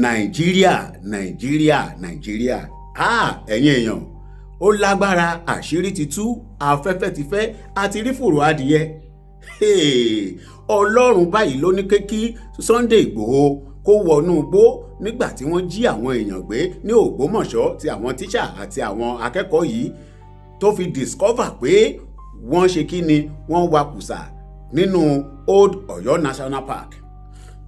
Nàìjíríà ẹ̀yin èèyàn ó lágbára, àṣírí ti tú, afẹ́fẹ́ ti fẹ́, àti rí fùrọ̀ adìyẹ. Ọlọ́run báyìí ló ní kí Sunday Igboho kó wọnú igbó nígbà tí wọ́n jí àwọn èèyàn gbé ní Ògbómọ̀ṣọ́ tí àwọn tíṣà àti àwọn akẹ́kọ̀ọ́ yìí tó fi discover pé wọ́n ṣe kí ni wọ́n wakùsà nínú Old Ọ̀yọ́ National Park.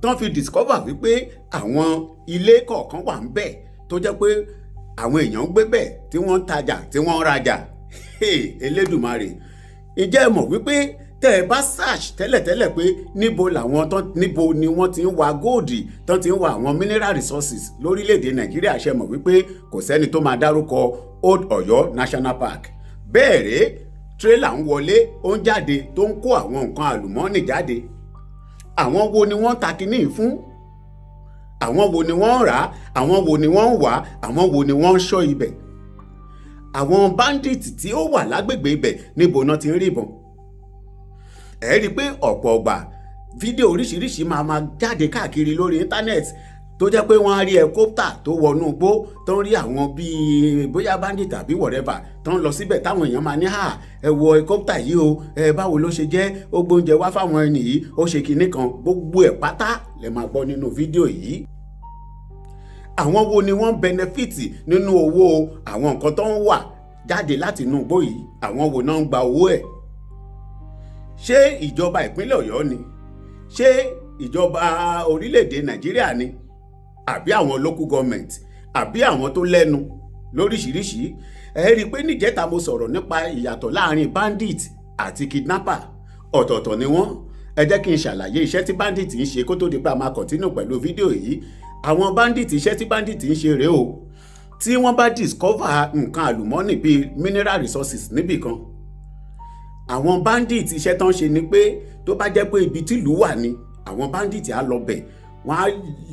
Tán fi discover wípé àwọn ilé kọ̀ọ̀kan wà ń bẹ̀ tó jẹ́ pé àwọn èèyàn ń gbé bẹ̀ tí wọ́n ń tajà tí wọ́n ń rajà. Elédùmarè, ǹjẹ́ ẹ mọ̀ wípé tẹ́ ẹ bá search tẹ́lẹ̀tẹ́lẹ̀ pé níbo ni wọ́n ti ń wa góòdì tán ti ń wa àwọn mineral resources lórílẹ̀‐èdè Nàìjíríà, ṣe mọ̀ wípé kò sẹ́ni tó máa dárúkọ Old Ọ̀yọ́ National Park. Bẹ́ẹ̀ rèé tírélà ń wọlé ó ń jáde tó ń kó àwọn nǹkan àlùmọ́ọ́nì jáde. Àwọn wo ni wọ́n ń ta kinní fún? Àwọn wo ni wọ́n ń rà á? Àwọn wo ni wọ́n ń wà á? Àwọn wo ni wọ́n ń ṣọ́ ibẹ̀? Àwọn bandit tí ó wà lágbègbè ibẹ̀ níbo náà ti ń rí ìbọn? Ẹ rí i pé ọ̀pọ̀ ọgbà fídíò oríṣiríṣi máa jáde káàkiri lórí íńtánẹ́ẹ̀tì tó jẹ́ pé wọ́n á rí ẹkọ́pítà tó wọnú igbó tó ń rí àwọn bíi bóyá bandit tàbí whatever tó ń lọ síbẹ̀ táwọn èèyàn máa ní ẹ wọ ẹkọ́pítà yìí o, báwo ló ṣe jẹ́, ó gbóúnjẹ wá fáwọn ẹni yìí, ó ṣe kinní kan. Gbogbo ẹ̀ pátá lè máa gbọ́ nínú fídíò yìí. Àwọn wo ni wọ́n benefit nínú owó àwọn nǹkan tó ń wà jáde láti inú igbó yìí? Àwọn wo náà ń gba owó ẹ̀? Ṣé ìjọba ìpínlẹ̀ Ọ̀yọ́ ni? Ṣé ìjọba orílẹ̀-èdè Nàìjíríà ni? Àbí àwọn local government? Àbí àwọn tó lẹ́nu lóríṣiríṣi? Ẹ rí i pé níjẹ́ta mo sọ̀rọ̀ nípa ìyàtọ̀ láàrin bandit àti kidnapper. Ọ̀tọ̀ọ̀tọ̀ ni wọ́n. Ẹ jẹ́ kí n ṣàlàyé iṣẹ́ tí bandit ń ṣe kó tó di pé a máa continue pẹ̀lú fídíò yìí. Àwọn bandit, iṣẹ́ tí bandit ń ṣe rèé o. Tí wọ́n bá discover nǹkan àlùmọ́ọ́nì bíi mineral resources níbì kan, àwọn bandit iṣẹ́ tán ṣe ni pé tó bá jẹ́ pé ibi tìlú wà ni àwọn bandit á lọ bẹ̀, wọ́n á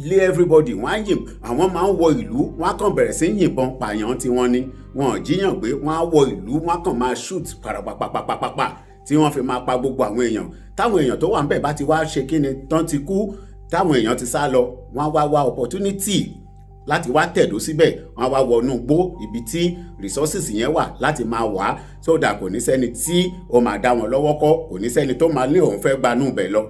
lé everybody, wọ́n á yìn, àwọn máa ń wọ ìlú, wọ́n á kàn bẹ̀rẹ̀ sí yìnbọn pààyàn tí wọ́n ní, wọn ò jíyàn gbé, wọ́n á wọ ìlú, wọ́n á kàn máa shoot parapapapapapa tí wọ́n fi máa pa gbogbo àwọn èèyàn. Táwọn èèyàn tó wà ń bẹ̀ bá ti wá ṣe kíni tán ti kú, táwọn èèyàn ti sá lọ, wọ́n á wá opportunity láti wá tẹ̀dó síbẹ̀, wọ́n á wá wọnú igbó ibi tí resources yẹn wà láti máa wà, so that kò ní sẹ́ni tí ó máa dá wọn lọ́wọ́ kọ́, kò ní sẹ́ni tó máa ní òun fẹ́ gbanú bẹ̀ lọ.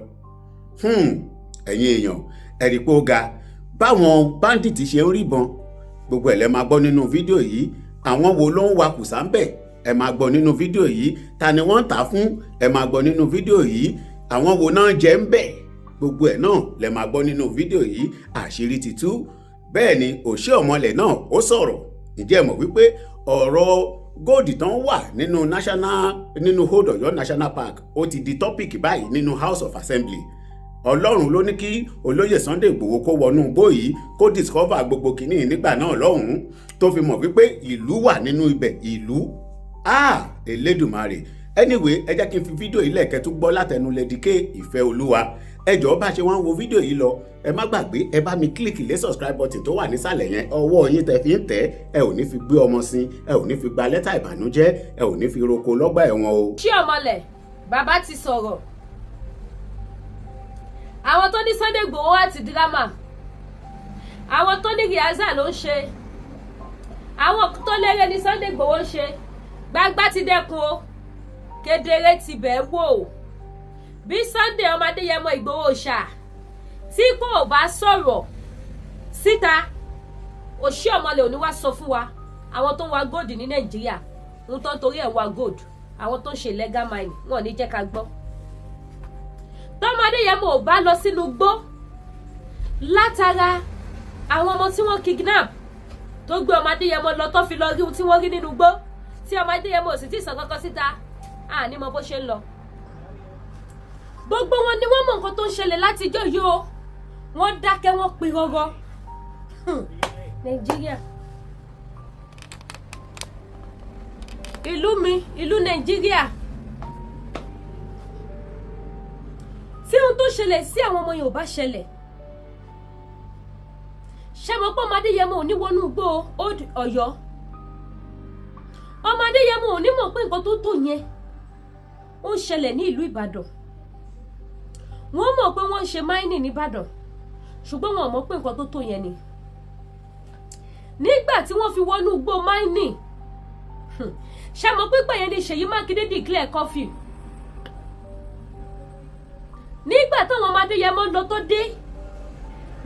Ẹ̀yin èèyàn, ẹ rí pé ó ga báwọn bandit ṣe ń ríbọn. Gbogbo ẹ̀ lẹ́ máa gbọ́ nínú fídíò yìí. Àwọn wo ló ń wa kùsà ń bẹ̀? Ẹ máa gbọ́ nínú fídíò yìí. Ta ni wọ́n ń tà fún? Ẹ máa gbọ́ nínú fídíò yìí. Àwọn wo náà jẹ ń bẹ̀? Gbogbo ẹ̀ náà lẹ́ máa gbọ́ nínú fídíò yìí. Àṣírí ti tú. Bẹ́ẹ̀ ni òṣì ọ̀mọ̀lẹ̀ náà ó sọ̀rọ̀. Ǹjẹ́ ẹ mọ̀ wípé ọ̀rọ̀ góòdì tán wà nínú Old Ọ̀yọ́ National Park ó ti di topic báyìí nínú House of Assembly. Ọlọ́run ló ní kí olóyè Sunday Igboho kó wọnú igbó yìí kó discover gbogbo kìíní nígbà náà lọ́hùn-ún tó fi mọ̀ wípé ìlú wà nínú ibẹ̀. Ìlú Elédùmarè. Anyway, ẹ jẹ́ kí n fi fídíò yìí lẹ́ẹ̀kẹ́ tún gbọ́ látẹnu Lédìké Ìfẹ́ Olúwa. Ẹ jọ̀ọ́ bá ṣe wá ń wo fídíò yìí lọ, ẹ má gbàgbé ẹ bá mi kílìkì lé subscribe button tó wà nísàlẹ̀ yẹn. Ọwọ́ yín tẹ́ fi ń tẹ̀, ẹ ò ní fi gbé ọmọ sin, ẹ ò ní fi gba lẹ́tà ìbànújẹ́, ẹ ò ní fi roko lọ́gbà ẹ̀wọ̀n o. Ṣé ọmọlẹ̀ bàbá ti sọ̀rọ̀? Àwọn tó ní Sunday Igboho àti dírámà, àwọn tó ní rìhásà ló ń ṣe, àwọn tó lérè ní Sunday Igboho ń ṣe. Gbangba ti dẹ́kun o, kedere ti bẹ̀ wò. Bí Sunday ọmọ Adéyẹmọ Igboho ṣá tí kò bá sọ̀rọ̀ síta, òṣì ọmọlẹ̀ òní wá sọ fún wa àwọn tó ń wa gold ní Nàìjíríà ń tó ń torí ẹ̀ wa gold, àwọn tó ń ṣe legal mining, wọn ò ní jẹ́ ká gbọ́. Tọ́mọ Adéyẹmọ ò bá lọ sínú igbó látara àwọn ọmọ tí wọ́n kidnap tó gbé ọmọ Adéyẹmọ lọ tó fi lọ rí ohun tí wọ́n rí nínú igbó tí ọmọ Adéyẹmọ ò sì tí ì sọ kankan síta, àní mọ bó ṣe ń lọ. Gbogbo wọn ni wọ́n mọ nǹkan tó ń ṣẹlẹ̀ láti ijọ́ yìí o, wọ́n dákẹ́ wọ́n pin rọ́rọ́. Nàìjíríà, ìlú mi, ìlú Nàìjíríà, tí ohun tó ṣẹlẹ̀ sí àwọn ọmọ Yorùbá ṣẹlẹ̀, ṣé mo pọ́ ọmọ Adéyẹmọ ò ní wọnú igbó Old Ọ̀yọ́? Ọmọ Adéyẹmọ ò ní mọ̀ pé nǹkan tó tó yẹn ó ń ṣẹlẹ̀ ní ìlú Ìbàdàn. Wọ́n mọ̀ pé wọ́n ń ṣe mining ní Ìbàdàn, ṣùgbọ́n wọn mọ̀ pé nǹkan tó tó yẹn ni nígbà tí wọ́n fi wọnú igbó mining ṣe mọ̀ pípẹ́ yẹn ni Ṣèyí Mákindé declare curfew. Nígbà táwọn ọmọ Adéyẹmọ lọ tó dé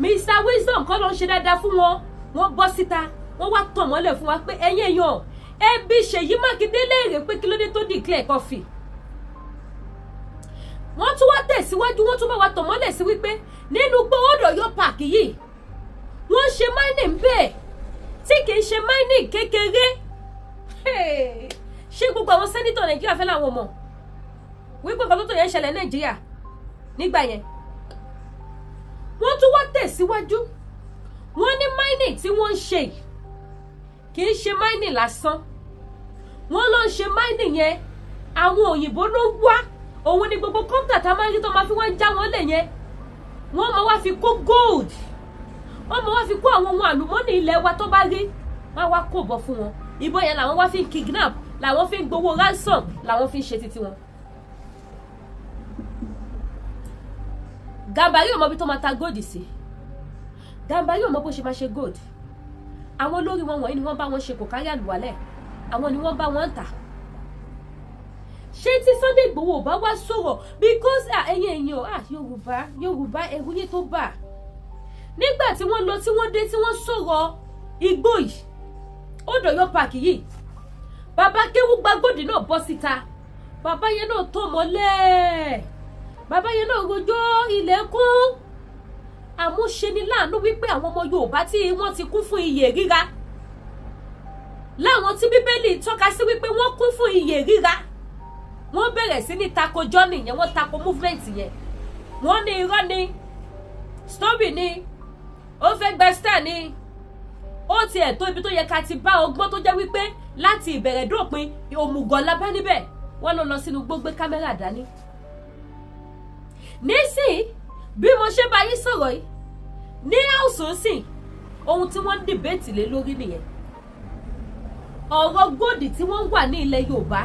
Mr Wisdom kọ́ ló ń ṣe dáadáa fún wọn, wọ́n bọ́ síta wọ́n wá tàn mọ́lẹ̀ fún wa pé ẹ̀yin èèyàn ẹbí Ṣèyí Mákindé léèrè pé kí ló dé tó declare curfew. Wọ́n tún wá tẹ̀síwájú, wọ́n tún bá wa tàn mọ́lẹ̀ sí wípé nínú gbówódò yóò pààkì yìí wọ́n ṣe mining bẹ́ẹ̀ tí kì í ṣe mining kékeré. Ṣé gbogbo àwọn sẹ́nítọ̀ Nàìjíríà fẹ́ làwọn mọ̀ wípé nǹkan tó yẹn ṣẹlẹ̀ Nàìjíríà nígbà yẹn? Wọ́n tún wá tẹ̀síwájú, wọ́n ní mining tí wọ́n ń ṣe kì í ṣe mining lásán, wọ́n ló ń ṣe mining yẹn àwọn òyìnbó ló wá, òun ni gbogbo kọ́ńtà tá a máa ń rí tó máa fi wá ń já wọn lẹ̀ yẹn wọ́n máa wá fi kó gold, wọ́n máa wá fi kó àwọn ohun àlùmọ́ọ́nì ilẹ̀ wa tó bá rí wọ́n wá kó bọ̀ fún wọn. Ìbọn yẹn làwọn wá fi ń kidnap, làwọn fi ń gbowó ransom, làwọn fi ń ṣe títí wọn. Gàmbàrí ò mọ bí tó máa ta gold sí, Gàmbàrí ò mọ bó ṣe máa ṣe gold. Àwọn olórí wọn wọ̀nyí ni wọ́n bá wọn ṣe kò kárí àlùwalẹ̀, àwọn ni wọ́n bá wọn ń tà. Ṣé tí Sunday Igboho bá wá sọ̀rọ̀ because ẹ̀yin èèyàn Yorùbá ẹ̀rù yé tó bà. Nígbà tí wọ́n lọ tí wọ́n dé tí wọ́n sọ̀rọ̀ igbó yìí odò yóò pààkì yìí, bàbá Kéwú Gbàgòdì náà bọ́ síta, bàbá yẹn náà tó mọ́lẹ̀, bàbá yẹn náà rojọ́ ilẹ̀kùn. Àmúṣe ni láàánú wípé àwọn ọmọ Yorùbá tí wọ́n ti kún fún iyè ríra, láwọn tí Bíbélì tọ́ka sí wípé wọ́n kún fún iyè ríra, wọ́n bẹ̀rẹ̀ sí ní tako journey yẹn, wọ́n tako movement yẹn, wọ́n ní irọ́ ni, story ni, ó fẹ́ gbẹ star ni, ó ti ẹ̀ tó ibi tó yẹ ká ti bá ọgbọ́n tó jẹ́ wípé láti ìbẹ̀rẹ̀ dópin òmùgọ̀ la bá níbẹ̀, wọ́n lọ sínú gbogbo kámẹ́rà dání. Nísìn bí mo ṣe bá yín sọ̀rọ̀ yìí ní àwùsùn sìn, ohun tí wọ́n ń dìbẹ́tì lé lórí nìyẹn. Ọ̀rọ̀ góòdì tí wọ́n wà ní ilẹ̀ Yorùbá,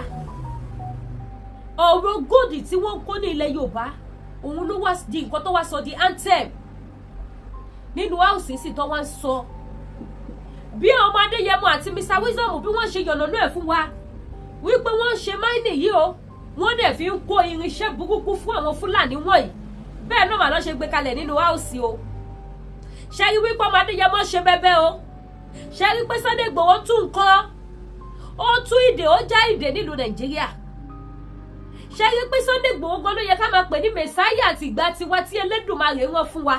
ọ̀rọ̀ góòdì tí wọ́n kó ní ilẹ̀ Yorùbá, òun ló wá di nǹkan tó wá sọ di anthem nínú àwùsùn sìn tó wá ń sọ. Bí ọmọ Adéyẹmọ àti Mr Wisdom bí wọ́n ṣe yànnàná ẹ̀ fún wa wípé wọ́n ń ṣe mining yìí o, wọ́n dẹ̀ fi ń kó irinṣẹ́ burúkú fún àwọn Fúlàní wọ̀nyí, bẹ́ẹ̀ náà mà lọ́ ṣe gbé kalẹ̀ nínú áùsì o. Ṣé rí wípé ọmọ Adéyẹmọ ṣe bẹ́bẹ́ o, ṣé rí pé Sunday Igboho tún nǹkan, ó tún ìdè, ó já ìdè nílùú Nàìjíríà. Ṣé rí pé Sunday Igboho gan ló yẹ ká máa pè ní mẹ̀sáyà àti ìgbà tiwa tí Elédùmarè rán fún wa.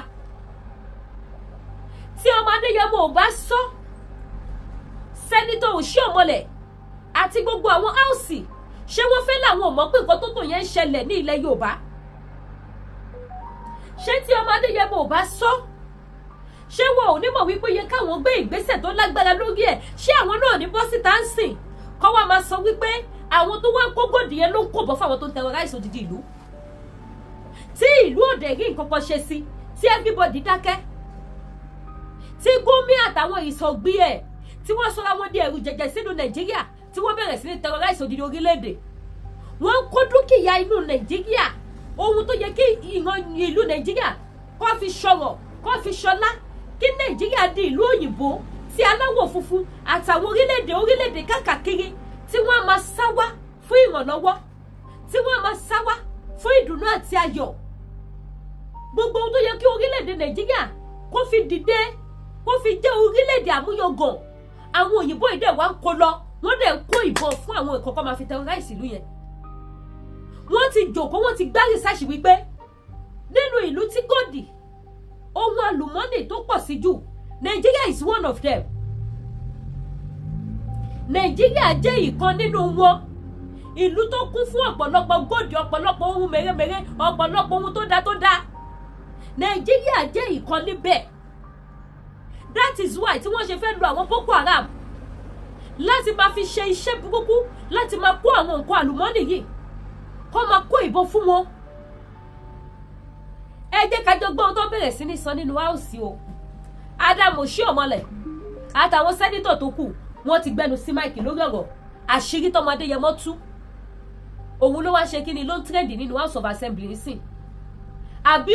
Tí ọmọ Adéyẹmọ ò bá sọ, Sẹ́nitọ̀ Òṣìọ̀mọlẹ̀ àti gbogbo àwọn áùsì ṣé wọ́n fẹ́ làwọn ò mọ̀ pé nǹkan tó tó yẹn ń ṣẹlẹ̀ ní ilẹ̀ Yorùbá? Ṣé tí ọmọ Adéyẹmọ ò bá sọ, ṣé wọn ò ní mọ̀ wípé yẹ káwọn gbé ìgbésẹ̀ tó lágbára lórí ẹ̀? Ṣé àwọn náà ní bọ́ síta ń sìn kọ́ wá máa sọ wípé àwọn tó wá ń kó gòdì yẹn ló ń kó bọ́ fáwọn tó ń terrorize odidi ìlú, tí ìlú òde rí nǹkan kan ṣe sí, tí everybody dákẹ́, tí Gumi àtàwọn ìsọ̀gbí ẹ̀ tí wọ́n sọra wọn di ẹ̀rù jẹjẹ sínú Nàìjíríà, tí wọ́n bẹ̀rẹ̀ sí ní terrorize odidi orílẹ̀-èdè. Wọ́n kó dúkìá inú Nàìjíríà, ohun tó yẹ kí ìran ìlú Nàìjíríà kó fi ṣọ̀rọ̀, kó fi ṣọlá, kí Nàìjíríà di ìlú òyìnbó tí aláwọ̀ funfun àtàwọn orílẹ̀-èdè káàkiri tí wọ́n máa sá wá fún ìrànlọ́wọ́, tí wọ́n máa sá wá fún ìdùnnú àti ayọ̀. Gbogbo ohun tó yẹ kí orílẹ̀-èdè Nàìjíríà kó fi dìde, kó fi jẹ́ orílẹ̀-èdè àmúyangàn, àwọn òyìnbó ìdẹ̀ wá ń kó lọ, wọ́n dẹ̀ ń kó ìbọn fún àwọn ìkọ̀kọ̀ máa fi terrorize ìlú yẹn. Wọ́n ti jòkó, wọ́n ti gbá rìsáàsì wípé nínú ìlú tí gòdì ohun àlùmọ́nì tó pọ̀ sí jù, Nigeria is one of them. Nigeria jẹ́ ìkan nínú wọn. Ìlú tó kún fún ọ̀pọ̀lọpọ̀ gòdì, ọ̀pọ̀lọpọ̀ ohun mèremère, ọ̀pọ̀lọpọ̀ ohun tó dá. Nigeria jẹ́ ìkan níbẹ̀. That is why tí wọ́n ṣe fẹ́ lu àwọn Boko Haram láti máa fi ṣe iṣẹ́ burúkú, láti máa kó àwọn nǹkan àlùmọ́nì yìí, kó máa kó ìbọn fún wọn. Ẹ jẹ́ ká jọ gbọ́ ohun tó bẹ̀rẹ̀ sí ní sọ nínú áùsì o. Adam Òṣìọ̀mọlẹ̀ àtàwọn sẹ́nítọ̀ tó kù wọ́n ti gbẹnu sí máìkì lórí ọ̀rọ̀ àṣírí tọ́mọ Adéyẹmọ tú. Òun ló wá ṣe kí ni ló ń trẹ́ndì nínú House of Assembly nísìn. Àbí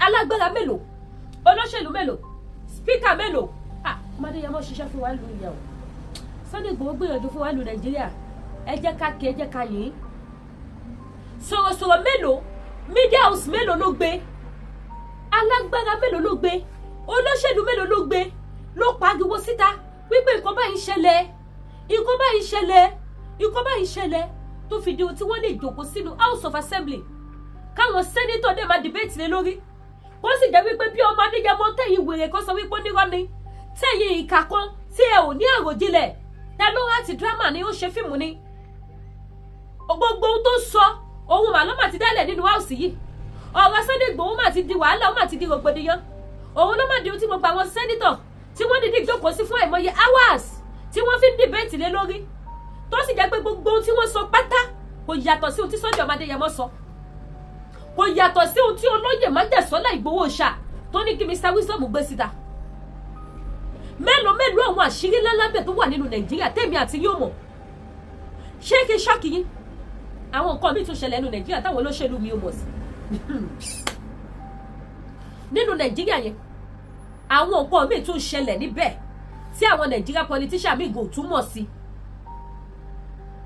alágbára mélòó, olóṣèlú mélòó, spíkà mélòó, Adéyẹmọ ṣiṣẹ́ fún wa lu ìyàwó Sunday Igboho gbìyànjú fún wa lu Nàìjíríà ẹ jẹ́ ká kí ẹ jẹ́ ká yìn sọ̀rọ̀sọ̀rọ̀ mélòó media house mélòó ló gbé alágbára mélòó ló gbé olóṣèlú mélòó ló gbé ló pariwo síta wípé nǹkan báyìí ṣẹlẹ̀ nǹkan báyìí ṣẹlẹ̀ nǹkan báyìí ṣẹlẹ̀ tó fi di ohun tí wọ́n lè jókòó sínú House of Assembly káwọn sẹ́nítọ̀ dẹ̀ máa dìbẹ́tì lé lórí kó sì jẹ́ wípé bí ọmọ Adéyẹmọ tẹ̀yìn wèrè kan sọ wípé onírọ́ ni tẹ̀yìn ìkà kan tí ẹ ò ní àròjinlẹ̀ ta ló láti drama ni ó ṣe fíìmù ni gbogbo ohun tó sọ ohun màlúù mà ti dálẹ̀ nínú house yìí ọ̀rọ̀ Sunday Igboho mà ti di wàhálà ó mà ti di rògbòdìyàn òun ló má di ohun tí gbogbo àwọn sẹ́nítọ̀ tí wọ́n dìde jókòó sí fún àìmọye hours tí wọ́n fi ń dìbẹ́tì lé lórí tó sì jẹ́ pé gbogbo ohun tí wọ́n sọ pátá kò yàtọ̀ sí ohun tí Sunday Adéyẹmọ sọ kò yàtọ̀ sí ohun tí olóyè májèsọ́lá Ìgbòho ṣá tó ní kí Mr. Wisdom gbé síta mélòó àwọn àṣírí lálábẹ̀ tó wà nínú Nàìjíríà tèmi àti yóò mọ̀ ṣé kí ṣọ́ọ̀kì yín àwọn nǹkan mi tún ṣẹlẹ̀ nínú Nàìjíríà táwọn olóṣèlú mi ò mọ̀ sí nínú Nàìjíríà yẹn àwọn nǹkan mi tún ṣẹlẹ̀ níbẹ̀ tí àwọn Nàìjíríà politician mi gò tún mọ̀ sí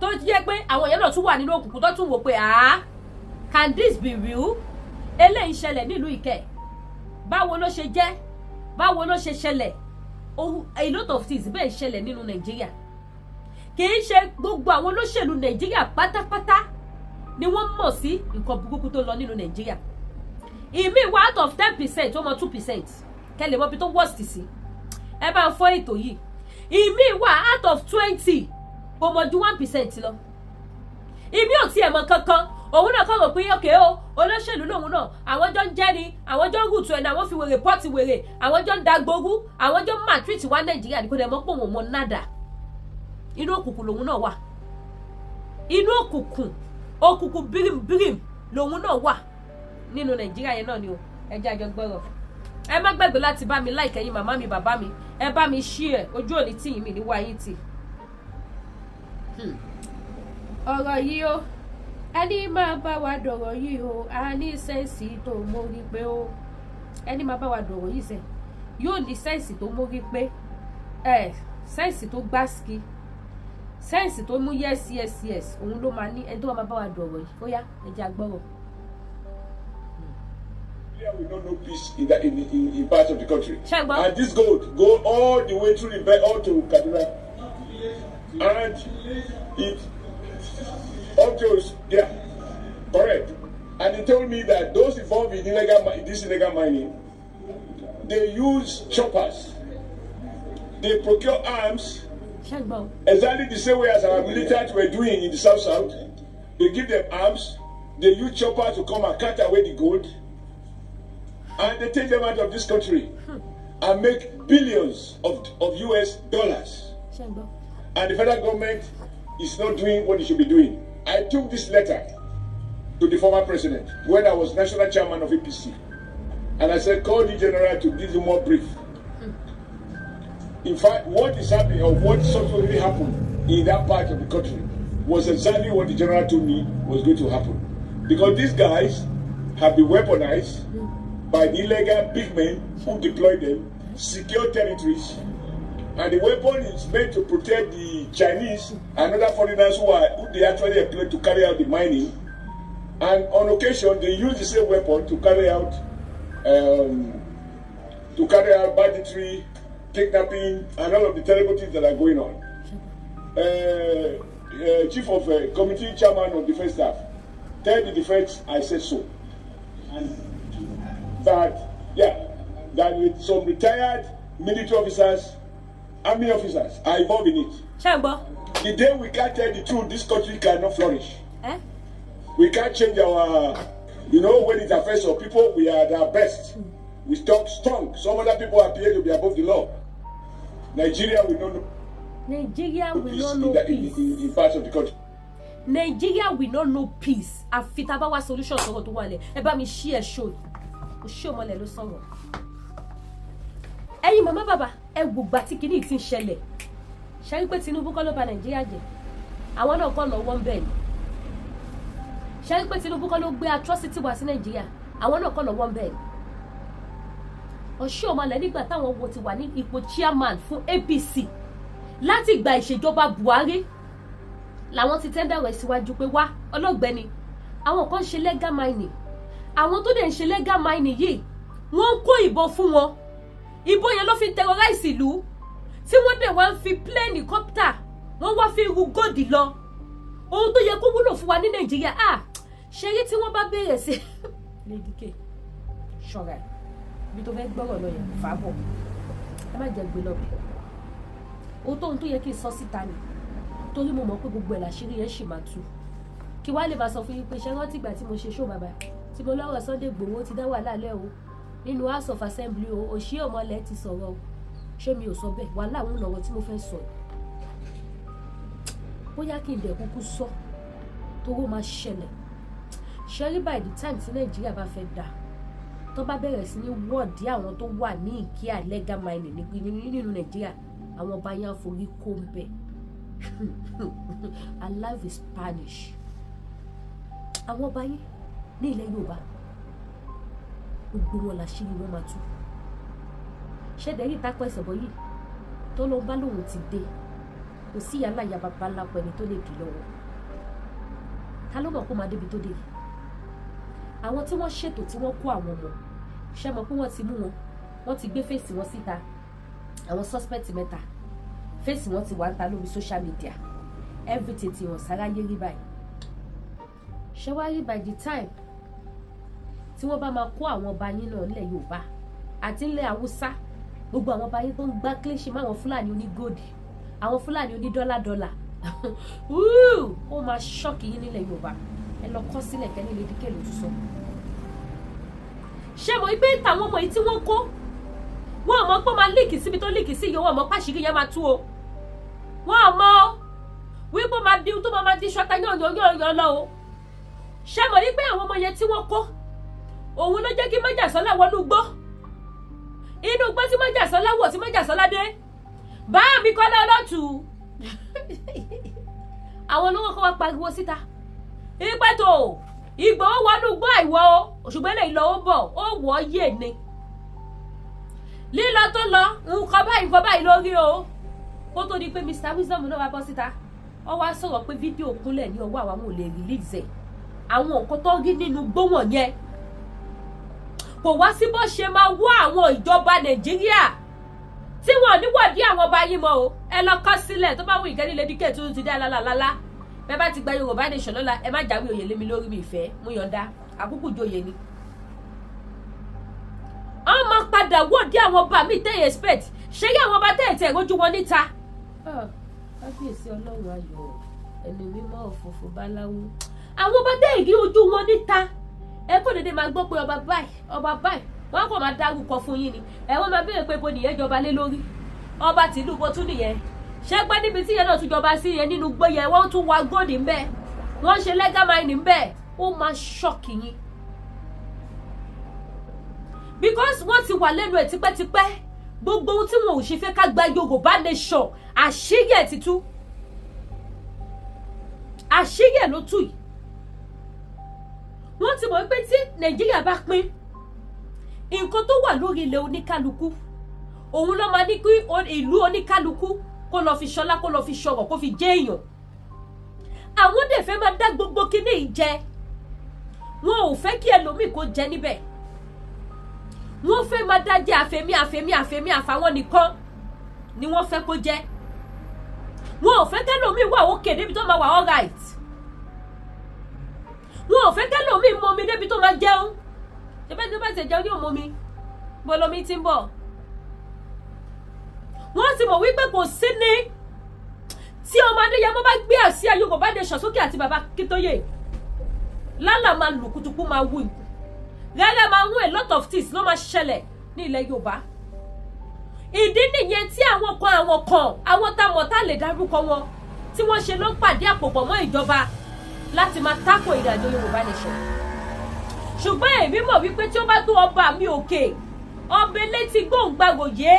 tó jẹ́ pé àwọn yẹn náà tún wà nínú òkùnkùn tó tún wò pé can this be real eléyìí ṣẹlẹ̀ nílùú Ìkẹ́ báwo ló ṣe jẹ́ báwo ló ṣe ṣẹlẹ̀ a lot of things bẹ́ẹ̀ ṣẹlẹ̀ nínú Nàìjíríà kì í ṣe gbogbo àwọn olóṣèlú Nàìjíríà pátápátá ni wọ́n mọ̀ sí nǹkan burúkú tó lọ nínú Nàìjíríà ìmí wá out of 10% ó mọ 2% kẹlẹ̀ mọ́ bí tó worst sí ẹ bá ń fọ́ ètò yìí ìmí wá out of 20 kò mọ̀ ju 1% lọ ìmí ò tiẹ̀ mọ̀ kankan òun náà kọ́ rò pé òkè o olóṣèlú lòun náà àwọn jọ ń jẹ́ ni àwọn jọ ń rùtù ẹ̀nà àwọn fi wèrè pọ́ọ̀tì wèrè àwọn jọ ń da gbogbo àwọn jọ ń matrix wá Nàìjíríà ní kò dẹ̀ mọ́ pé òun mọ̀ nádà inú òkùnkùn lòun náà wà inú òkùnkùn bírímù lòun náà wà nínú Nàìjíríà yẹn náà ni o ẹ jẹ́ àjọ gbọ́rọ̀ ẹ má gbàgbé láti bá mi like ẹ̀yin màmá mi bàbá mi ẹ bá mi share ojú òní tí yìí mi ní wáyé tì ọ̀rọ̀ yìí o ẹni máa bá wa dọ̀rọ̀ yìí o a ní sẹ́ǹsì tó mórí pé o ẹni máa bá wa dọ̀rọ̀ yìí sẹ́ yóò ní sẹ́ǹsì tó mórí pé sẹ́ǹsì tó gbáski sẹ́ǹsì tó mú yes òun ló máa ní ẹni tó máa bá wa dọ̀rọ̀ yìí ó yá ẹ jẹ́ agbọ́rọ̀. We don't know peace in parts of the country. Shagba. And this gold go all the way through the belt all to Kaduna. And it up to there. Correct. And he told me that those involved in this illegal mining, they use choppers. They procure arms Shagba. exactly the same way as our militants were doing in the South. They give them arms, they use choppers to come and cut away the gold. And they take them out of this country and make billions of US dollars. And the federal government is not doing what it should be doing. I took this letter to the former president when I was national chairman of APC. And I said, call the general to give you more brief. In fact, what is happening or what subsequently happened in that part of the country was exactly what the general told me was going to happen. Because these guys have been weaponized by the illegal big men who deploy them, secure territories, and the weapon is meant to protect the Chinese and other foreigners who they actually employ to carry out the mining. And on occasion, they use the same weapon to carry out banditry, kidnapping, and all of the terrible things that are going on. Chief of Committee Chairman of Defense Staff, tell the defense I said so. And that with some retired military officers, army officers are involved in it. Shagba. The day we can't tell the truth, this country cannot flourish. We can't change our, when it affects our people, we are at our best. We talk strong. Some other people appear to be above the law. Nigeria will not know. Nigeria will not know peace. In parts of the country. Nigeria will not know peace. Àfi tá bá wá solution sọ̀rọ̀ tó wà lẹ̀. Ẹ bá mi share show. O show mọ́lẹ̀ ló sọ̀rọ̀. Ẹ̀yin màmá bàbá, ẹ wò gbà tí kíní ti ń ṣẹlẹ̀. Ṣé rí pé Tinubu kọ́ ló bà Nàìjíríà jẹ́? Àwọn náà kọ́ lọ́wọ́ ń bẹ̀ ni. Ṣé rí pé Tinubu kọ́ ló gbé atrocity wá sí Nàìjíríà? Àwọn náà kọ́ lọ́wọ́ ń bẹ̀ ni. Oshiomhole nígbà táwọn wo ti wà ní ipò chairman fún APC láti gba ìṣèjọba Buhari làwọn ti tẹ́ndà rẹ̀ síwájú pé wá ọlọ́gbẹ́ni àwọn kan ṣe legal mining àwọn tó dẹ̀ ń ṣe legal mining yìí wọ́n ń kó ìbọn fún wọn ìbọn yẹn ló fi terrorize ìlú tí wọ́n dẹ̀ wá ń fi plane copter wọ́n wá fi ru góòdì lọ ohun tó yẹ kó wúlò fún wa ní Nàìjíríà ṣe rí tí wọ́n bá bẹ̀rẹ̀ sí Lady K ṣọ́ra ibi tó fẹ́ gbọ́rọ̀ lọ yẹn fà á bọ̀ ẹ má jẹ́ gbé lọ́bẹ̀ ohun tó yẹ kí n sọ síta ni torí mo mọ̀ pé gbogbo ẹ̀ làṣírí yẹn ṣì máa tú kí wàá lè máa sọ fún yín pé ṣé rántí ìgbà tí mo ṣe ṣó bàbá tí mo lọ́rọ̀ Sunday Igboho ti dá wàhálà lẹ́ o nínú House of Assembly o Oshiomhole ti sọ̀rọ̀ o ṣé mi ò sọ bẹ́ẹ̀ wàhálà àwọn lọ́rọ̀ tí mo fẹ́ sọ bóyá kí n dẹ̀ kúkú sọ tówó máa ṣẹlẹ̀ ṣẹ́rí by the time tí Nàìjíríà bá fẹ́ dà tó bá bẹ̀rẹ̀ sí ní wọ́ọ̀dì àwọn tó wà ní ìkíà legal mining nínú Nàìjíríà àwọn ọba yẹn forí kó ń bẹ̀ alive is Spanish àwọn ọba yẹn ní ilẹ̀ Yorùbá gbogbo wọn làṣírí wọn máa tú ṣẹ́dẹ̀ẹ́rì tápọ̀ ẹ̀sọ̀bọ̀ yìí tó lọ bá lòun ti dé kò sí yàrá ìyá bàbá ńlá pẹ̀lú tó lè dì lọ́wọ́ ta ló mọ̀ kó máa débi tó dé àwọn tí wọ́n ṣètò tí wọ́n kó àwọn ọmọ ṣe mọ̀ pé wọ́n ti mú wọn wọ́n ti gbé fèsì wọn síta àwọn suspect mẹ́ta fèsì wọn ti wà ń ta lórí social media everything ti hàn sáráyé rí báyìí ṣé wá rí by the time tí wọ́n bá máa kó àwọn ọba yín náà nílẹ̀ Yorùbá àti nílẹ̀ Haúsá gbogbo àwọn ọba yín tó ń gbá kílíṣì máwọn Fúlàní onígòdì àwọn Fúlàní onídọ́là ó máa ṣọ́ọ̀kì yín nílẹ̀ Yorùbá ẹ lọ kọ́ sílẹ̀ kẹ́ni Lady K ló tún sọ ṣé mo gbé tàwọn ọmọ yìí tí wọ́n kó wọ́n mọ̀ pé máa líìkì síbi tó líìkì sí yìí wọ́n mọ̀ pàṣírí yẹn máa tú o wọ́n mọ̀ wípé máa di tó máa di ṣọta yán lọ o ṣé mo rí pé àwọn ọmọ yẹn tí wọ́n kó òun ló jẹ́ kí Májàsọ́lá wọnú gbọ́ inú gbọ́ tí Májàsọ́lá wọ̀ tí Májàsọ́lá dé bá mi Kọ́lá Olótù àwọn olówó kọ́ wá pariwo síta ìpẹ́tò Ìgbòho wọnú gbọ́ àìwọ́ ṣùgbọ́n lè lọ ó bọ̀ ó wọ́ yé ni lílọ tó lọ nǹkan báyìí lórí o kó tó di pé Mr Wisdom náà wá bọ́ síta ó wá sọ̀rọ̀ pé fídíò kúnlẹ̀ ní ọwọ́ àwọn ò lè release ẹ̀ àwọn nǹkan tó rí nínú gbóhùn yẹn kò wá sí bó ṣe máa wọ́ àwọn ìjọba Nàìjíríà tí wọn ò níwọ̀dí àwọn ọba yín mọ́ o ẹ lọ kọ́ sílẹ̀ tó bá wù ìkẹ́ni Lady K tó ti dá lálálálá bẹ́ẹ̀ bá ti gba Yorùbá nation lọ́la ẹ má jáwé oyè lé mi lórí mi ìfẹ́ mú yọ̀ǹda àkúkù joyè ni. ọmọ padà wọ́ọ̀dí àwọn ọba mi tẹ́ expect ṣé yí àwọn ọba tẹ́ rojú wọn níta. kábíyèsí Ọlọ́run ayọ̀ ẹni mímọ́ òfófó báláwo àwọn ọba tẹ́ rí ojú wọn níta ẹ kò dédé máa gbọ́ pé ọba báyìí wọ́n kò máa dárúkọ fún yín ni ẹ wọ́n máa béèrè pé bo nìyẹn jọba lé lórí ọba tìlú bó tún nìyẹn ṣé pé níbi tí yẹn náà tún jọba sí yẹn nínú gbé yẹn wọ́n tún wá góòdì ń bẹ̀ wọ́n ṣe legal mining ń bẹ̀ ó máa ṣọ́ọ̀kì yín because wọ́n ti wà lẹ́nu ẹ̀ tipẹ́tipẹ́ gbogbo ohun tí wọn ò ṣe fẹ́ ká gba Yorùbá nation àṣírí ẹ̀ ti tú àṣírí ẹ̀ ló tú yìí wọ́n ti mọ̀ pé tí Nàìjíríà bá pín nǹkan tó wà lórí ilẹ̀ oníkálukú òun ló máa ní kí ìlú oníkálukú kó lọ fi ṣọlá kó lọ fi ṣọrọ̀ kó fi jẹ́ èèyàn àwọn dẹ̀ fẹ́ máa dá gbogbo kíní ìjẹ wọn ò fẹ́ kí ẹlòmíì kó jẹ níbẹ̀ wọ́n fẹ́ máa dájẹ́ àfẹ́mí àfàwọn nìkan ni wọ́n fẹ́ kó jẹ́ wọn ò fẹ́ kẹ́lòmíì wà òkè débi tó máa wà all right wọn ò fẹ́ kẹ́lòmíì mọ omi débi tó máa jẹun ṣẹ́bẹ́ tó bá ṣe jẹun ní òmùmí bọ́lọ́mí ti ń bọ̀ wọ́n ti mọ̀ wípé kò sí ní tí ọmọ Adéyẹmọ bá gbé àsíá Yorùbá nation sókè àti bàbá Kítóyè lálà máa lù kùtùkù máa wù rẹ́rẹ́ máa wù a lot of things ló máa ṣẹlẹ̀ ní ilẹ̀ Yorùbá ìdí nìyẹn tí àwọn táwọn tá lè dárúkọ wọn tí wọ́n ṣe ló ń pàdé àpòpọ̀ mọ́ ìjọba láti máa tako ìrìnàjò Yorùbá nation ṣùgbọ́n èmi mọ̀ wípé tí ó bá tó ọba mi òkè ọbẹ̀ létí gbòǹgbàgòyé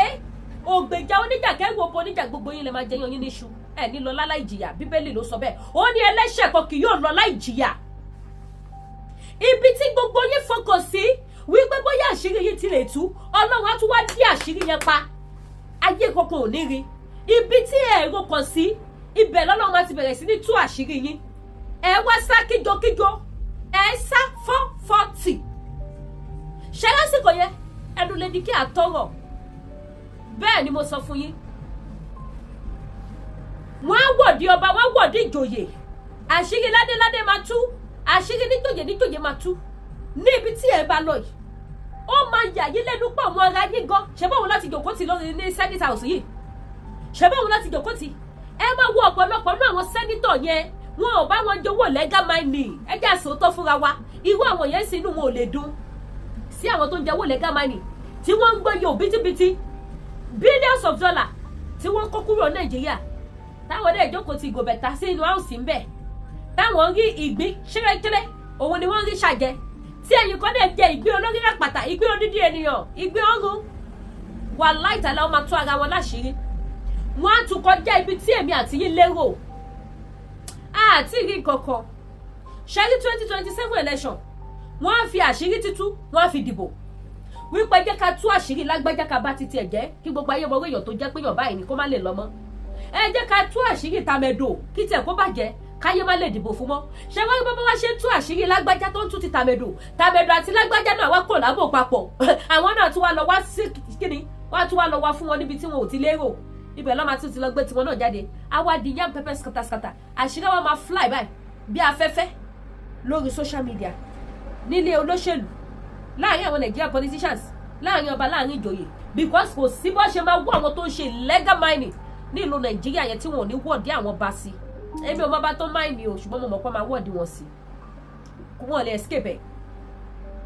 ògbèjà oníjà kẹwò bo oníjà gbogbo yín lè máa jẹyàn yín níṣu ẹ ní lọ láláì jìyà Bíbélì ló sọ bẹ́ẹ̀ ó ní ẹlẹ́ṣẹ̀ kan kì yóò lọ láì jìyà ibi tí gbogbo yín fọkàn sí wípé bóyá àṣírí yìí ti lè tú Ọlọ́run á tún wá dí àṣírí yẹn pa ayé kankan ò ní rí ibi tí èrò kàn sí ibẹ̀ lọ́lọ́run máa ti bẹ̀rẹ̀ sí ní tú àṣírí yín ẹ wá sá kíjokíjo ẹ sá 440 ṣe lásìkò yẹn ẹnu lè di kí àtọrọ bẹ́ẹ̀ ni mo sọ fún yín wọ́n á wọ̀dí ọba wọ́n á wọ̀dí ìjòyè àṣírí ládéládé máa tú àṣírí níjòyè máa tú ní ibi tí ẹ bá lọ yìí ó máa yà yín lẹ́nu pọ̀ àwọn ará yín gan ṣe báwo láti jòkó tì lórí ní senate house yìí ṣe báwo láti jòkó tì ẹ máa wo ọ̀pọ̀lọpọ̀ náà àwọn sẹ́nítọ̀ yẹn wọn ò bá wọn jowó legal mining ẹ jẹ́ àsòótọ́ fúnra wa irú àwọn yẹn sínú wọn ò lè dùn sí àwọn tó ń jẹ́wọ́ legal mining tí wọ́n ń gbọ́ yóò bítíbitì billions of dollars tí wọ́n kó kúrò Nàìjíríà táwọn dẹ̀ jókòó ti gòbẹ̀ta sí inú áùsì ń bẹ̀ táwọn rí ìgbín ṣẹ́rẹ́kẹ́rẹ́ òun ni wọ́n rí ṣàjẹ́ tí ẹ̀yin kan dẹ̀ jẹ ìgbín olórí rẹpàtà ìgbín odidi ènìyàn ìgbín ọ̀run wà láìtàlá wọn máa tú ara wọn láṣìírí wọn á tún kọjá ibi tí èmi àti yín lérò àti rí kankan ṣẹ́rí 2027 election wọ́n á fi àṣírí títú wọ́n á fi dìbò wípé jẹ́ ká tú àṣírí lágbájá ká bá títí ẹ̀ jẹ́ kí gbogbo ayé mọ̀wé èèyàn tó jẹ́ pé èèyàn báyìí ni kó má lè lọ mọ́ ẹ jẹ́ ká tú àṣírí tàmẹ̀dò kí tiẹ̀ kó bàjẹ́ káyé má lè dìbò fún mọ́ ṣé wọ́n bá wá ṣe tú àṣírí lágbájá tó ń tú ti tàmẹ̀dò àti lágbájá náà wá kò lábò papọ̀ àwọn náà tún wá lọ wá sí kíni wọ́n á tún wá lọ wá fún wọn níbi tí wọn ò ti lérò ibẹ̀ lọ́mọ tún ti lọ gbé tiwọn náà jáde àwa di yam pepper skata àṣírí wa máa fly báyìí bí afẹ́fẹ́ lórí social media nílé olóṣèlú láàrin àwọn Nigerian politicians láàrin ọba láàrin ìjòyè because kò sí bó ṣe máa wọ àwọn tó ń ṣe legal mining ní ìlú Nàìjíríà yẹn tí wọn ò ní wọ́ọ̀dí àwọn bá sí èmi ò mọ bá tó mine o ṣùgbọ́n mo mọ̀ pé máa wọ́ọ̀dí wọn sí wọn ò lè escape ẹ̀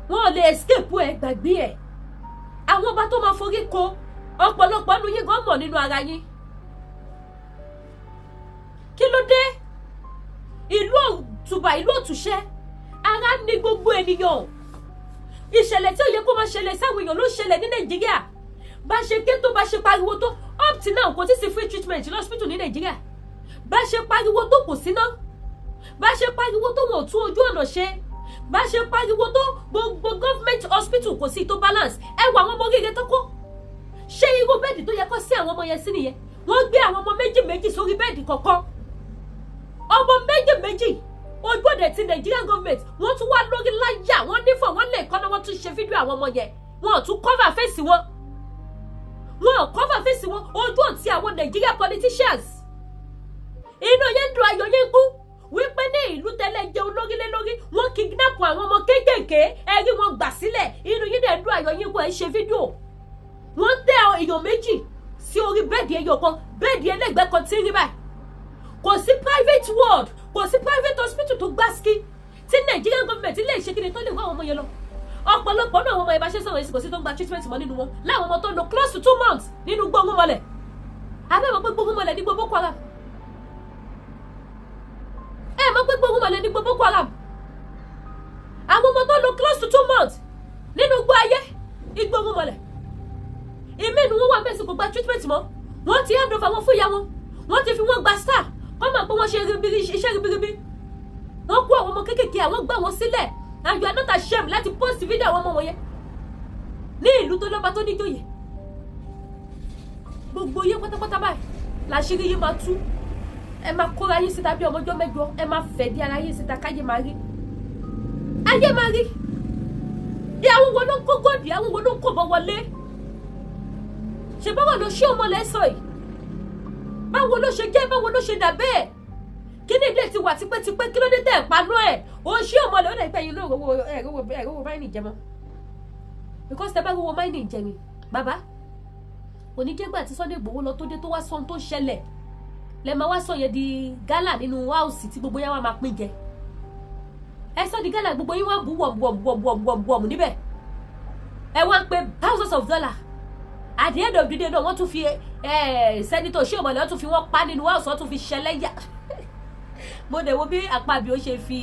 wọn ò lè escape ẹ̀ gbàgbé ẹ̀ àwọn ọba tó máa forí ko ọ̀pọ̀lọpọ̀ nu yín gan mọ̀ nínú ara yín kí ló dé ìlú òtùbà ìlú òtùṣẹ́ ara ní gbogbo ènìyàn ìṣẹ̀lẹ̀ tí ó yẹ kó máa ṣẹlẹ̀ sáwọn èèyàn ló ṣẹlẹ̀ ní Nàìjíríà bá ṣe ké tó bá ṣe pariwo tó up till now kò tí sí free treatment lọ́sípítù ní Nàìjíríà bá ṣe pariwo tó kò síná bá ṣe pariwo tó wọn ò tún ojú ọ̀nà ṣe bá ṣe pariwo tó gbogbo government hospital kò sí tó balance ẹ wọ àwọn ọmọ gẹ́gẹ́ tó kó ṣé irú bẹ́ẹ̀dì tó yẹ kó sí àwọn ọmọ yẹn sí nìyẹn wọ́n gbé àwọn ọmọ méjì sórí bẹ́ẹ̀dì kọ̀ọ̀kan ọmọ méjì ojú ọ̀dẹ̀ ti Nigerian government wọ́n tún wá lórí láyà wọ́n nífọ̀ wọ́n lè kọ́nà wọ́n tún ṣe fídíò àwọn ọmọ yẹn wọ́n ò tún cover face wọn ojú ọ̀tí àwọn Nigerian politicians inú yẹn dùn ayọ̀ yẹn kú wípé ní ìlú tẹ́lẹ̀ jẹ́ olórí lé lórí wọ́n kidnap àwọn ọmọ kéékèèké ẹ̀rí wọn gbà sílẹ̀ inú yẹn dẹ̀ dùn ayọ̀ yẹn kú ẹ̀ ṣe fídíò wọ́n tẹ èèyàn méjì sí orí bẹ́ẹ̀dì ẹyọ kan bẹ́ẹ̀dì ẹlẹ́gbẹ̀ẹ́ kan tí ń rí báyìí kò sí private ward kò sí private hospital tó gbá ski tí Nigerian government lè ṣe kíni tó lè wá àwọn ọmọ yẹn lọ ọ̀pọ̀lọpọ̀ náà àwọn ọmọ ìbáṣẹ́ sọ̀rọ̀ èsì kò sí tó ń gba treatment mọ́ nínú wọn láwọn ọmọ tó lò close to 2 months nínú gbóngbóng mọ́lẹ̀ abẹ́mọ̀ pé gbóngbóng mọ́lẹ̀ ní gbogbo Boko Haram ẹ mọ̀ pé gbóngbóng mọ́lẹ̀ ní gbogbo Boko Haram àwọn ọmọ tó lò close to 2 months nínú gbó ayé ìgbóngbóng mọ́lẹ̀ ìmí inú wọn wà mẹ́sì kò gba treatment mọ́ wọ́n ti hand over wọn fún ìyá wọn wọ́n ti fi wọ́n gba star kọ́ mọ̀ pé wọ́n ṣe iṣẹ́ ribiribi wọ́n kó àwọn ọmọ kéékèèké àwọn gbà wọ́n sílẹ̀ and you are not ashamed láti post video àwọn ọmọ wọn yẹn ní ìlú tó lọ́ba tó níjòyè gbogbo yẹn pátápátá báyìí làṣírí yìí máa tú ẹ máa kóra yín síta bí ọmọjọ́ mẹ́jọ ẹ máa fẹ̀dí ara yín síta káyé máa rí ayé máa rí àwọn wo ló ń kó gòdì àwọn wo ló ń kó bọ́ wọlé ṣe báwo ló ṣe ọmọ lẹ́sọ̀ yìí báwo ló ṣe jẹ́ báwo ló ṣe dà bẹ́ẹ̀ kí ni ilé ti wà tipẹ́tipẹ́ kí ló dé tẹ̀ panú ẹ̀ o ṣé ọmọ lẹ́ ó dẹ̀ pẹ́ yín lóòrò ẹ̀rọ máìnì jẹ mọ́ because tẹ bá rówó máìnì jẹ ni bàbá oníjẹ́gbà tí Sunday Igboho lọ tó dé tó wá sọ ohun tó ṣẹlẹ̀ lẹ máa wá sọ yẹn di gálà nínú áùsì tí gbogbo yẹn wá máa pín jẹ ẹ sọ di gálà gbogbo yín wá bú wọ̀mù níbẹ̀ ẹ wá ń pe thousands of dollars at the end of the day náà wọ́n tún fi sẹ́nitọ̀ ṣé ọmọlẹ́ wọ́n tún fi wọ́n pa nínú áùsì wọ́n tún fi ṣẹlẹ́yà mo dẹ̀ wo bí Akpabio ó ṣe fi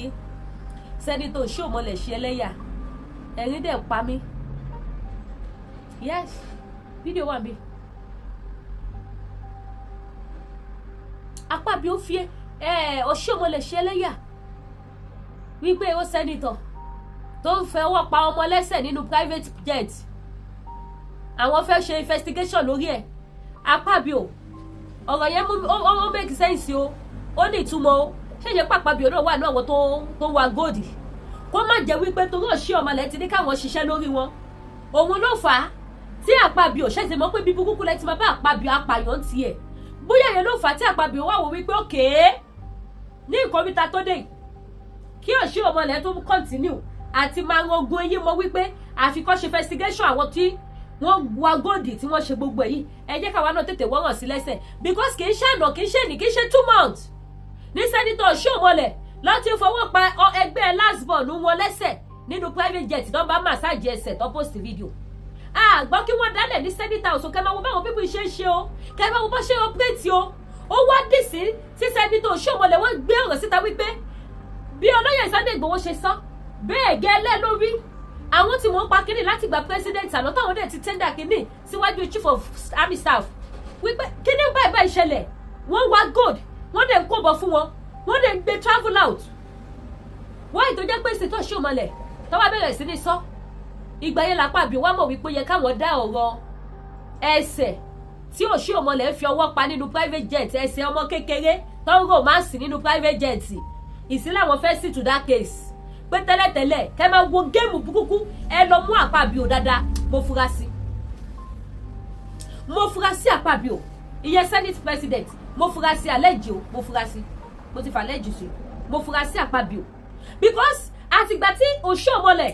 sẹ́nitọ̀ ṣé ọmọlẹ́ ṣẹlẹ́yà ẹ̀rín dẹ̀ pa mí yes fídíò wà mí Akpabio fi ọṣẹ́ ọmọlẹ́ ṣẹlẹ́yà wípé ó sẹ́nitọ̀ tó ń fẹ́ pa ọmọ lẹ́sẹ̀ nínú private jet àwọn fẹ́ ṣe investigation lórí ẹ̀ Akpabio ọ̀rọ̀ yẹn ó make sense o ó ní ìtumọ̀ o ṣèṣe Akpabio náà wà ní àwọn tó wà góòdì kó má jẹ́ wípé torí òṣì ọmọlẹ̀ ti ní káwọn ṣiṣẹ́ lórí wọn òun ló fà á tí Akpabio ṣẹ̀ṣẹ̀ mọ̀ pé bí burúkú lẹ́tí máa bá Akpabio apààyàn tiẹ̀ bóyá yẹn ló fà á tí Akpabio wà wò wípé òkè ní nǹkan bíta tó dé kí òṣì ọmọlẹ̀ tó continue àti máa rogun eyín mọ́ wípé àfikọ́ ṣe investigation àwọn tí wọ́n wá góòdì tí wọ́n ṣe gbogbo èyí ẹ jẹ́ káwa náà tètè wọ́ràn sí lẹ́sẹ̀ because kì í ṣe àná kì í ṣe ní kì í ṣe 2 months ní sẹ́nitọ̀ Ṣómọlẹ̀ láti fọwọ́ pa ẹgbẹ́ lastborn wọn lẹ́sẹ̀ nínú private jet tó ń bá massage ẹsẹ̀ tó post video àgbọ́ kí wọ́n dálẹ̀ ní sẹ́nitọ̀ ọ̀sùn kẹ́ máa wo báwọn pípọ̀ ṣe ń ṣe o kẹ́ máa wo bá ṣe operate o ó wá dì sí sẹ́nitọ̀ Ṣómọlẹ̀ wọ́n gbé ọ̀rọ̀ síta wípé bí olóyè Sunday Igboho ṣe sọ bẹ́ẹ̀ gẹ́lẹ́ lórí àwọn tí wọ́n pa kínní láti gba president àná táwọn dẹ̀ ti tender kínní síwájú chief of army staff wípé kínní báyìí ṣẹlẹ̀ wọ́n wá gold wọ́n dẹ̀ ń kó bọ̀ fún wọn wọ́n dẹ̀ ń gbé travel out wọ́n ètò jẹ́ pé ṣètò Ṣómọlẹ̀ tó wá bẹ̀rẹ̀ sí ní sọ ìgbà yẹn Akpabio wá mọ̀ wípé yẹ káwọn dá ọ̀rọ̀ ẹsẹ̀ tí Ṣómọlẹ̀ fi ọwọ́ pa nínú private jet ẹsẹ̀ ọmọ kékeré tó ń rò máa sì nínú private jet ìsílẹ̀ àwọn fẹ́ sí to that case pé tẹ́lẹ̀tẹ́lẹ̀ kẹ́ máa wo géèmù burúkú ẹ lọ mú Akpabio dáadáa mo fura sí Akpabio ìyẹn senate president mo fura sí àlẹ́jì o mo fura sí mo ti fà lẹ́jì sí mo fura sí Akpabio because àtìgbà tí Ṣómọlẹ̀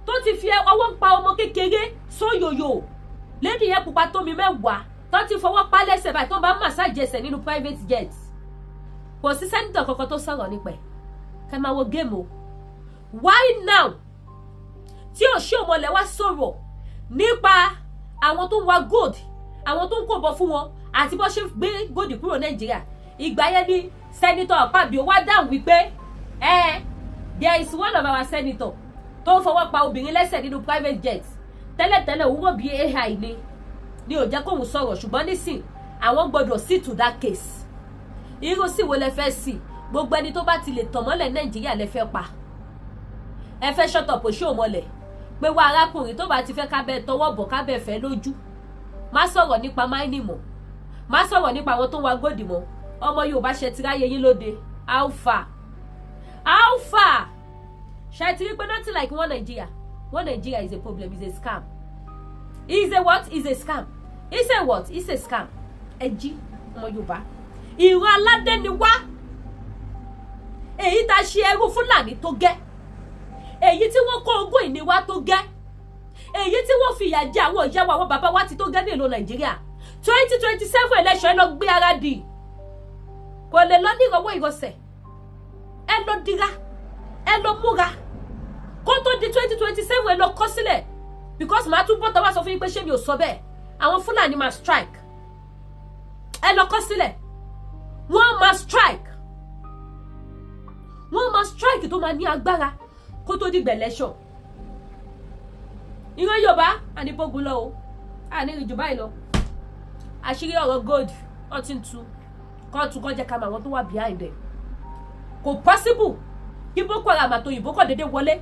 tó ti fi ọwọ́ pa ọmọ kékeré sóyòyò lady yẹn pupa tómi mẹ́wàá tó ti fọwọ́ pa lẹ́sẹ̀ báyìí tó bá massage ẹsẹ̀ nínú private jet kò sí sẹ́nitọ̀ kankan tó sọ̀rọ̀ nípa ẹ̀ kẹ́ máa wo géèmù o. Why now tí Ṣómọlẹ̀ wá sọ̀rọ̀ nípa àwọn tó ń wa gold àwọn tó ń kó bọ̀ fún wọn àti bó ṣe gbé gold kúrò Nàìjíríà ìgbà yẹn ni senator Akpabio wá dáhùn wípé there is one of our senator tó ń fọwọ́ pa obìnrin lẹ́sẹ̀ nínú private jet tẹ́lẹ̀tẹ́lẹ̀ òun rò bí AI ni ò jẹ́ kóun sọ̀rọ̀ ṣùgbọ́n nísìn àwọn gbọ́dọ̀ see to that case irú sí wo lẹ fẹ́ sí gbogbo ẹni tó bá ti lè tàn mọ́lẹ̀ Nàìjíríà lẹ fẹ́ pa ẹ fẹ́ shut up Ṣómọlẹ̀ pé wá arákùnrin tó bá ti fẹ́ kábẹ́ tọwọ́ bọ̀ kábẹ́ fẹ́ lójú má sọ̀rọ̀ nípa mining mọ́ má sọ̀rọ̀ nípa àwọn tó ń wa góòdì mọ́ ọmọ Yorùbá ṣe ti ráyè yín lóde how far ṣe ti rí pé nothing like one Nigeria is a problem, is a scam. Is a what? Is a scam. Is a what? Is a scam. Ẹjí ọmọ Yorùbá ìran aládé ni wá èyí tá ṣe ẹrú Fúlàní tó gẹ́ èyí tí wọ́n kó ogún ìní wa tó gẹ́ èyí tí wọ́n fìyà jẹ àwọn ìyá wa àwọn bàbá wa ti tó gẹ́ ní ìlú Nàìjíríà 2027 election ẹ lọ gbé ara dì kò lè lọ ní ìrọwọ́ ìrọsẹ̀ ẹ lọ dira ẹ lọ múra kó tó di 2027 ẹ lọ kọ sílẹ̀ because màá tún bọ́tọ̀ wá sọ fún yín pé ṣé mi ò sọ bẹ́ẹ̀ àwọn Fúlàní máa strike ẹ lọ kọ sílẹ̀ wọ́n máa strike tó máa ní agbára kó tó di gbẹ̀lẹ́ṣọ̀ ìran Yorùbá àníbógun lọ o àníri jù báyìí lọ àṣírí ọ̀rọ̀ gold ọtí ń tu kọ́ọ̀tù kọ́ jẹ́ ká mọ àwọn tó wà behind ẹ̀ kò possible kí Boko Haram àtòyìnbó kọ́ déédéé wọlé